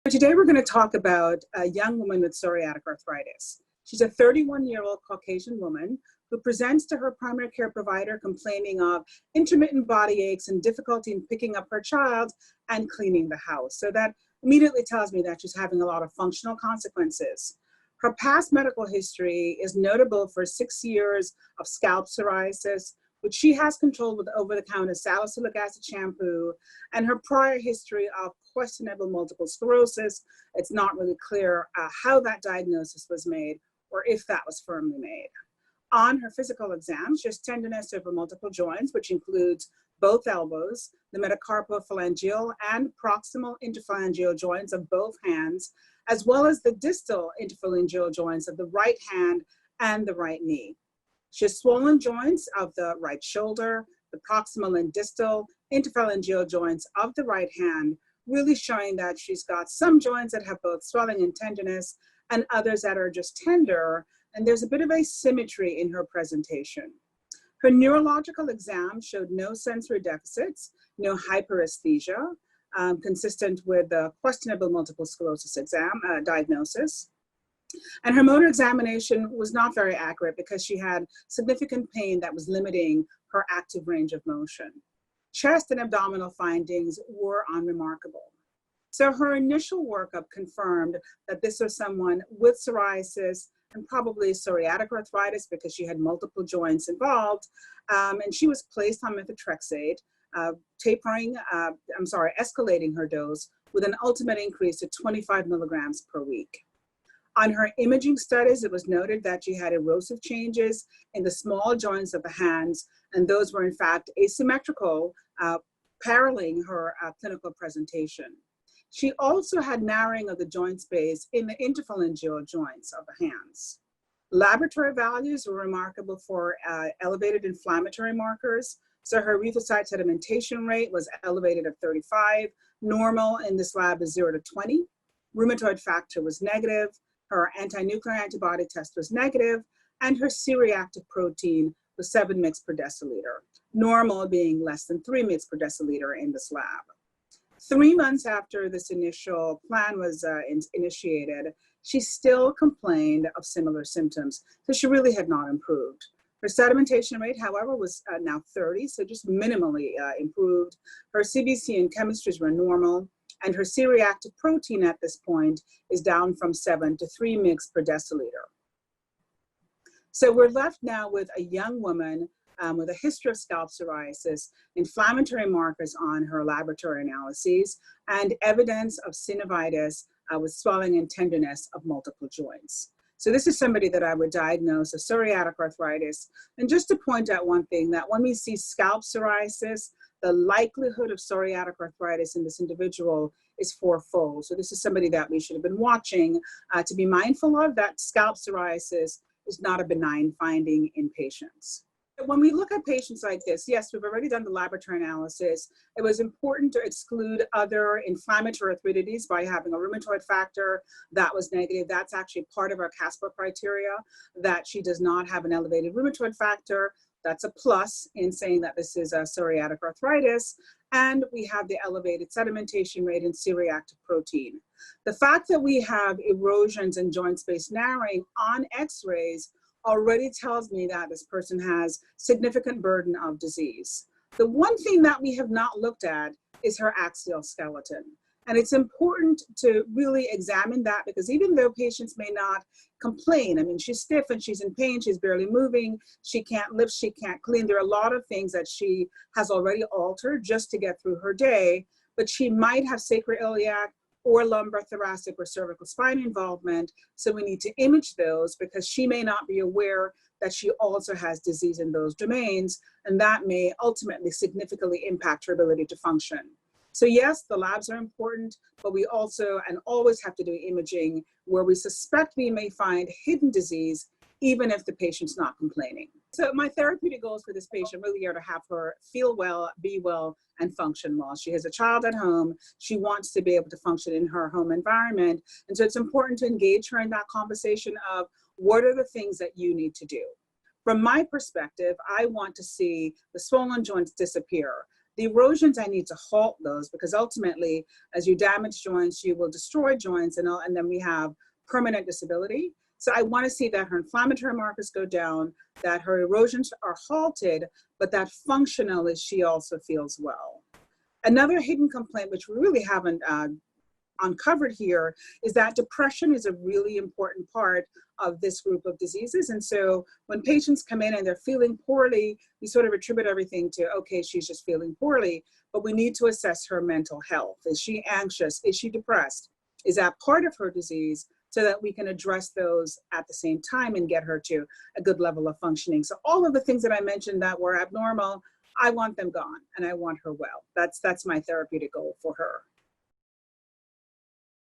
Today we're going to talk about a young woman with psoriatic arthritis. She's a 31-year-old Caucasian woman who presents to her primary care provider complaining of intermittent body aches and difficulty in picking up her child and cleaning the house. So that immediately tells me that she's having a lot of functional consequences. Her past medical history is notable for 6 years of scalp psoriasis, which she has controlled with over-the-counter salicylic acid shampoo, and her prior history of questionable multiple sclerosis. It's not really clear how that diagnosis was made or if that was firmly made. On her physical exam, she has tenderness over multiple joints, which includes both elbows, the metacarpophalangeal and proximal interphalangeal joints of both hands, as well as the distal interphalangeal joints of the right hand and the right knee. She has swollen joints of the right shoulder, the proximal and distal interphalangeal joints of the right hand, really showing that she's got some joints that have both swelling and tenderness and others that are just tender, and there's a bit of asymmetry in her presentation. Her neurological exam showed no sensory deficits, no hyperesthesia, consistent with the questionable multiple sclerosis exam diagnosis. And her motor examination was not very accurate because she had significant pain that was limiting her active range of motion. Chest and abdominal findings were unremarkable. So her initial workup confirmed that this was someone with psoriasis and probably psoriatic arthritis because she had multiple joints involved. And she was placed on methotrexate, escalating her dose with an ultimate increase to 25 milligrams per week. On her imaging studies, it was noted that she had erosive changes in the small joints of the hands, and those were in fact asymmetrical, paralleling her clinical presentation. She also had narrowing of the joint space in the interphalangeal joints of the hands. Laboratory values were remarkable for elevated inflammatory markers. So her erythrocyte sedimentation rate was elevated at 35. Normal in this lab is 0 to 20. Rheumatoid factor was negative. Her anti-nuclear antibody test was negative, and her C-reactive protein was 7 mg per deciliter, normal being less than 3 mg per deciliter in this lab. 3 months after this initial plan was initiated, she still complained of similar symptoms, so she really had not improved. Her sedimentation rate, however, was now 30, so just minimally improved. Her CBC and chemistries were normal, and her C-reactive protein at this point is down from 7 to 3 mg per deciliter. So we're left now with a young woman with a history of scalp psoriasis, inflammatory markers on her laboratory analyses, and evidence of synovitis with swelling and tenderness of multiple joints. So this is somebody that I would diagnose as psoriatic arthritis. And just to point out one thing, that when we see scalp psoriasis, the likelihood of psoriatic arthritis in this individual is fourfold. So this is somebody that we should have been watching to be mindful of, that scalp psoriasis is not a benign finding in patients. When we look at patients like this, yes, we've already done the laboratory analysis. It was important to exclude other inflammatory arthritides by having a rheumatoid factor that was negative. That's actually part of our CASPA criteria, that she does not have an elevated rheumatoid factor. That's a plus in saying that this is a psoriatic arthritis. And we have the elevated sedimentation rate and C-reactive protein. The fact that we have erosions and joint space narrowing on x-rays already tells me that this person has significant burden of disease. The one thing that we have not looked at is her axial skeleton. And it's important to really examine that, because even though patients may not complain, I mean, she's stiff and she's in pain, she's barely moving, she can't lift, she can't clean. There are a lot of things that she has already altered just to get through her day, but she might have sacroiliac or lumbar, thoracic, or cervical spine involvement. So we need to image those because she may not be aware that she also has disease in those domains, and that may ultimately significantly impact her ability to function. So yes, the labs are important, but we also and always have to do imaging where we suspect we may find hidden disease, even if the patient's not complaining. So my therapeutic goals for this patient really are to have her feel well, be well, and function well. She has a child at home. She wants to be able to function in her home environment. And so it's important to engage her in that conversation of what are the things that you need to do. From my perspective, I want to see the swollen joints disappear. The erosions, I need to halt those, because ultimately, as you damage joints, you will destroy joints, and then we have permanent disability. So I want to see that her inflammatory markers go down, that her erosions are halted, but that functionally she also feels well. Another hidden complaint, which we really haven't uncovered here, is that depression is a really important part of this group of diseases. And so when patients come in and they're feeling poorly, we sort of attribute everything to, okay, she's just feeling poorly, but we need to assess her mental health. Is she anxious? Is she depressed? Is that part of her disease? So that we can address those at the same time and get her to a good level of functioning. So all of the things that I mentioned that were abnormal, I want them gone and I want her well. That's my therapeutic goal for her.